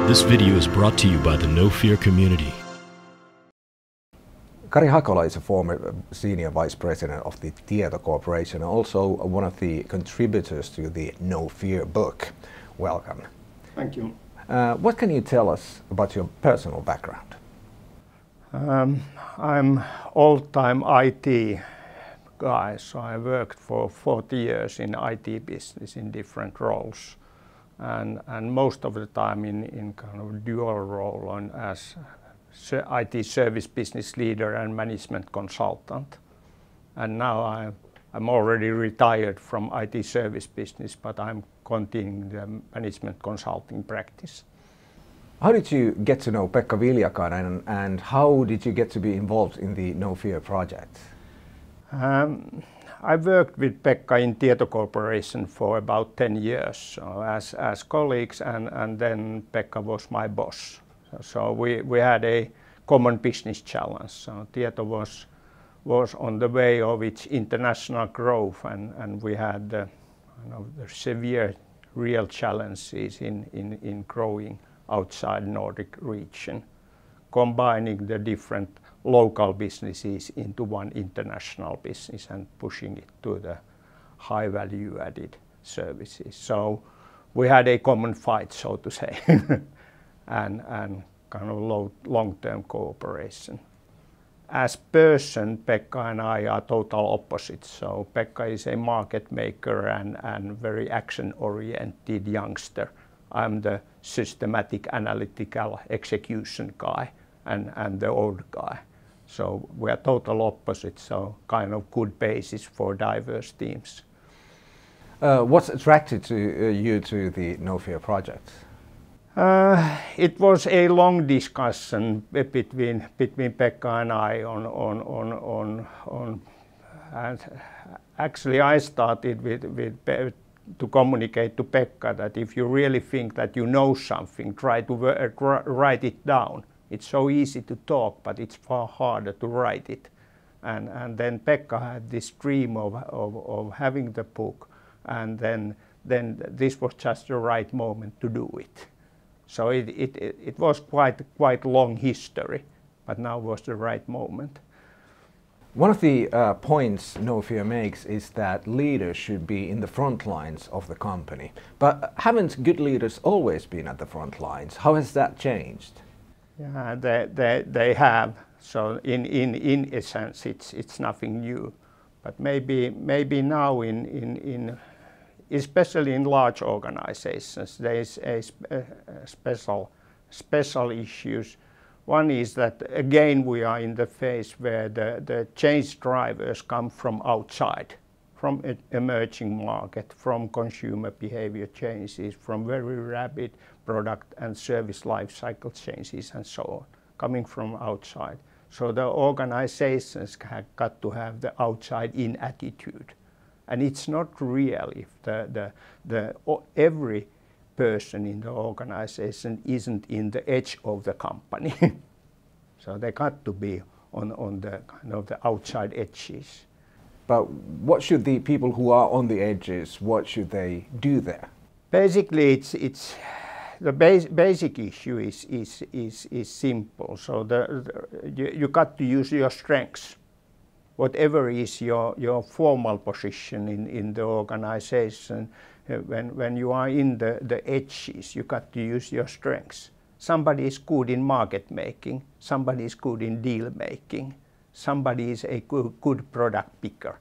This video is brought to you by the No Fear community. Kari Hakola is a former Senior Vice President of the Tieto Corporation and also one of the contributors to the No Fear book. Welcome. Thank you. What can you tell us about your personal background? I'm old-time IT guy, so I worked for 40 years in IT business in different roles. And most of the time in kind of dual role as IT service business leader and management consultant. And now I'm already retired from IT service business, but I'm continuing the management consulting practice. How did you get to know Pekka Viljakainen and how did you get to be involved in the No Fear project? I worked with Pekka in Tieto Corporation for about 10 years, so as colleagues, and then Pekka was my boss. So we had a common business challenge. So Tieto was on the way of its international growth, and we had the severe real challenges in growing outside Nordic region, combining the different local businesses into one international business and pushing it to the high value added services. So we had a common fight, so to say, and kind of long-term cooperation. As person, Pekka and I are total opposites. So Pekka is a market maker and very action-oriented youngster. I'm the systematic, analytical execution guy and the old guy. So we are total opposites, so kind of good basis for diverse teams. What's attracted you to the No Fear project? It was a long discussion between Pekka and I on and actually I started to communicate to Pekka that if you really think that you know something, try to write it down. It's so easy to talk, but it's far harder to write it. And then Pekka had this dream of having the book, and then this was just the right moment to do it. So it was quite long history, but now was the right moment. One of the points No Fear makes is that leaders should be in the front lines of the company. But haven't good leaders always been at the front lines? How has that changed? Yeah, they have. So in a sense, it's nothing new. But maybe now especially in large organizations, there is a special issues. One is that again we are in the phase where the change drivers come from outside, from emerging market, from consumer behavior changes, from very rapid product and service life cycle changes and so on, coming from outside. So the organizations have got to have the outside-in attitude. And it's not real if every person in the organization isn't in the edge of the company. So they got to be on the kind of the outside edges. But what should the people who are on the edges, what should they do there? Basically, it's the basic issue is simple. So you got to use your strengths. Whatever is your formal position in the organization, when you are in the edges, you got to use your strengths. Somebody is good in market making, somebody is good in deal making, somebody is a good product picker,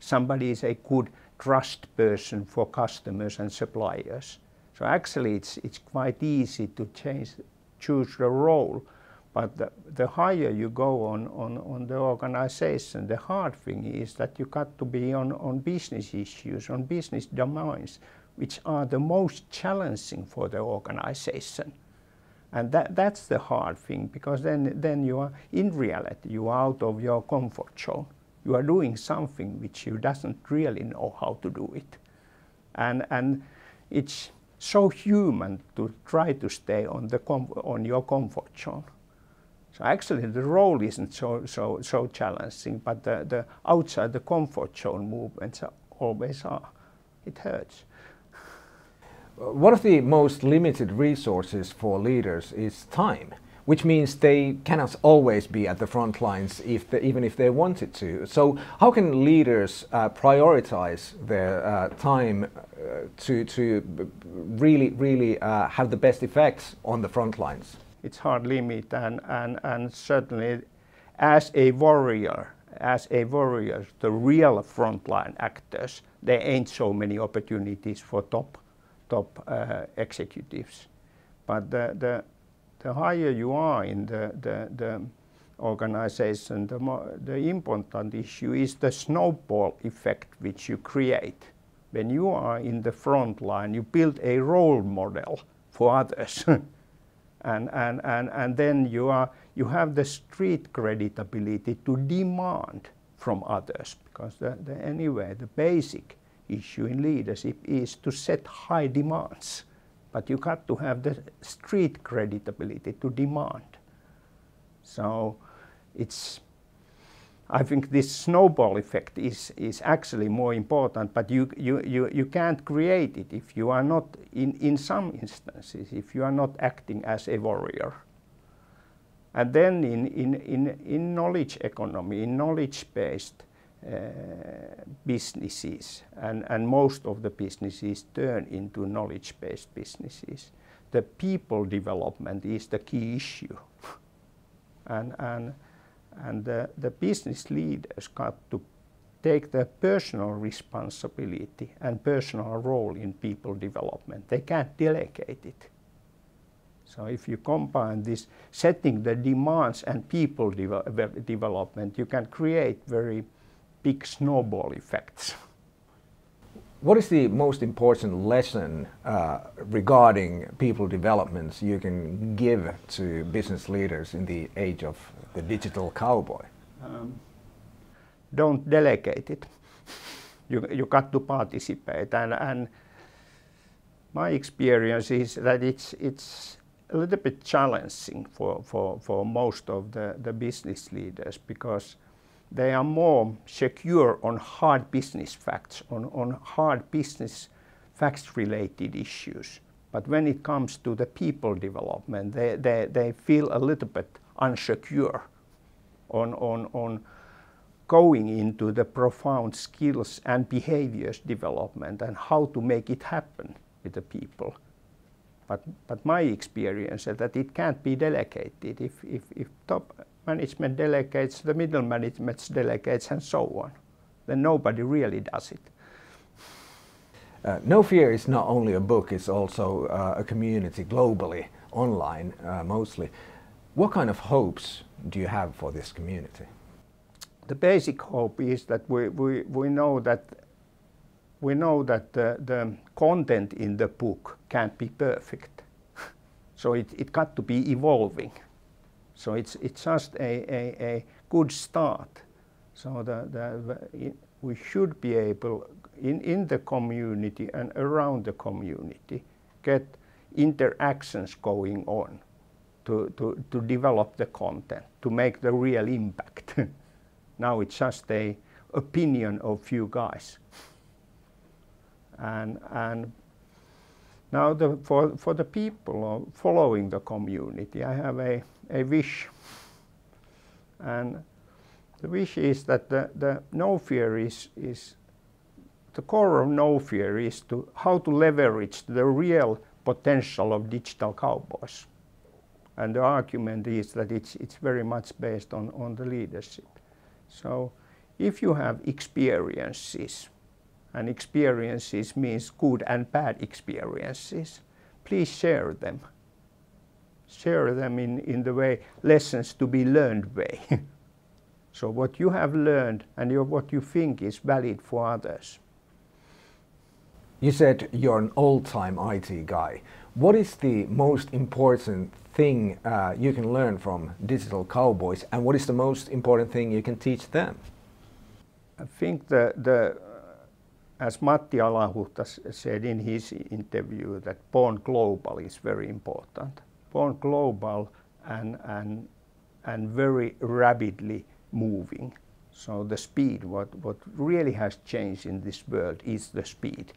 somebody is a good trust person for customers and suppliers. So actually it's quite easy to choose the role, but the higher you go on the organization, the hard thing is that you got to be on business issues, on business domains, which are the most challenging for the organization. And that's the hard thing, because then you are, in reality, you are out of your comfort zone. You are doing something which you doesn't really know how to do it. And it's so human to try to stay on your comfort zone. So actually the role isn't so challenging, but the outside the comfort zone movements always are. It hurts. One of the most limited resources for leaders is time, which means they cannot always be at the front lines even if they wanted to. So how can leaders prioritize their time to really have the best effects on the front lines? It's hard limit, and certainly as a warrior, the real frontline actors, there ain't so many opportunities for top executives. But the higher you are in the organization, the important issue is the snowball effect which you create. When you are in the front line, you build a role model for others. and then you have the street credibility to demand from others, because anyway the basic issue in leadership is to set high demands, but you got to have the street credibility to demand. So I think this snowball effect is actually more important, but you can't create it if you are not, in some instances, if you are not acting as a warrior. And then in knowledge economy, in knowledge-based businesses, and most of the businesses turn into knowledge-based businesses, the people development is the key issue. And the business leaders got to take the personal responsibility and personal role in people development. They can't delegate it. So if you combine this setting the demands and people development, you can create very big snowball effects. What is the most important lesson regarding people developments you can give to business leaders in the age of the digital cowboy? Don't delegate it. You got to participate, and my experience is that it's a little bit challenging for most of the business leaders, because they are more secure on hard business facts, on hard business facts related issues. But when it comes to the people development, they feel a little bit unsecure on going into the profound skills and behaviors development and how to make it happen with the people. But my experience is that it can't be delegated. If top management delegates, the middle management delegates, and so on, then nobody really does it. No Fear is not only a book, it's also a community globally, online mostly. What kind of hopes do you have for this community? The basic hope is that we know that the content in the book can't be perfect. So it got to be evolving. So it's just a good start. So we should be able, in the community and around the community, get interactions going on to develop the content, to make the real impact. Now it's just an opinion of few guys. And now for the people following the community, I have a wish. And the wish is that the No Fear is the core of No Fear is how to leverage the real potential of digital cowboys. And the argument is that it's very much based on the leadership. So if you have experiences, and experiences means good and bad experiences, please share them. Share them in the way, lessons to be learned way. So what you have learned and what you think is valid for others. You said you're an old-time IT guy. What is the most important thing you can learn from digital cowboys, and what is the most important thing you can teach them? I think as Matti Alahuhta said in his interview, that born global is very important. Born global and very rapidly moving. So the speed, what really has changed in this world is the speed.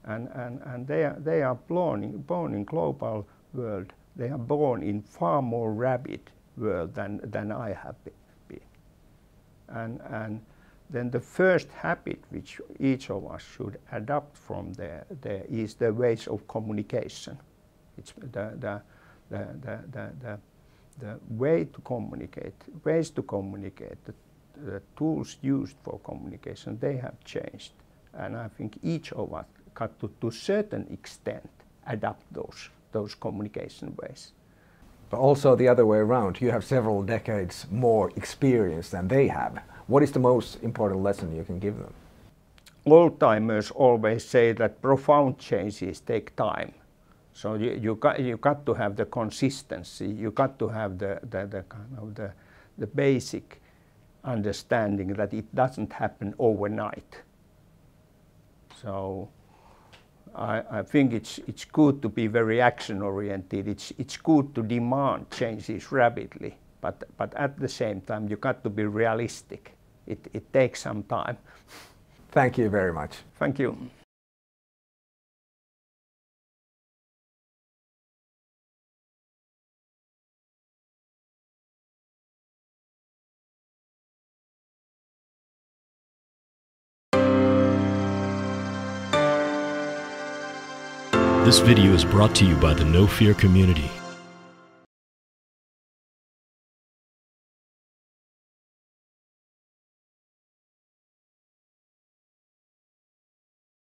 and they are born in global world. They are born in far more rapid world than I have been. And then the first habit which each of us should adopt from there is the ways of communication. It's the way to communicate, ways to communicate, the tools used for communication, they have changed. And I think each of us got to a certain extent adapt those communication ways. But also the other way around, you have several decades more experience than they have. What is the most important lesson you can give them? Old-timers always say that profound changes take time. So you got to have the consistency, you got to have the basic understanding that it doesn't happen overnight. So I think it's good to be very action-oriented. It's good to demand changes rapidly, but at the same time you got to be realistic. It takes some time. Thank you very much. Thank you. This video is brought to you by the No Fear community.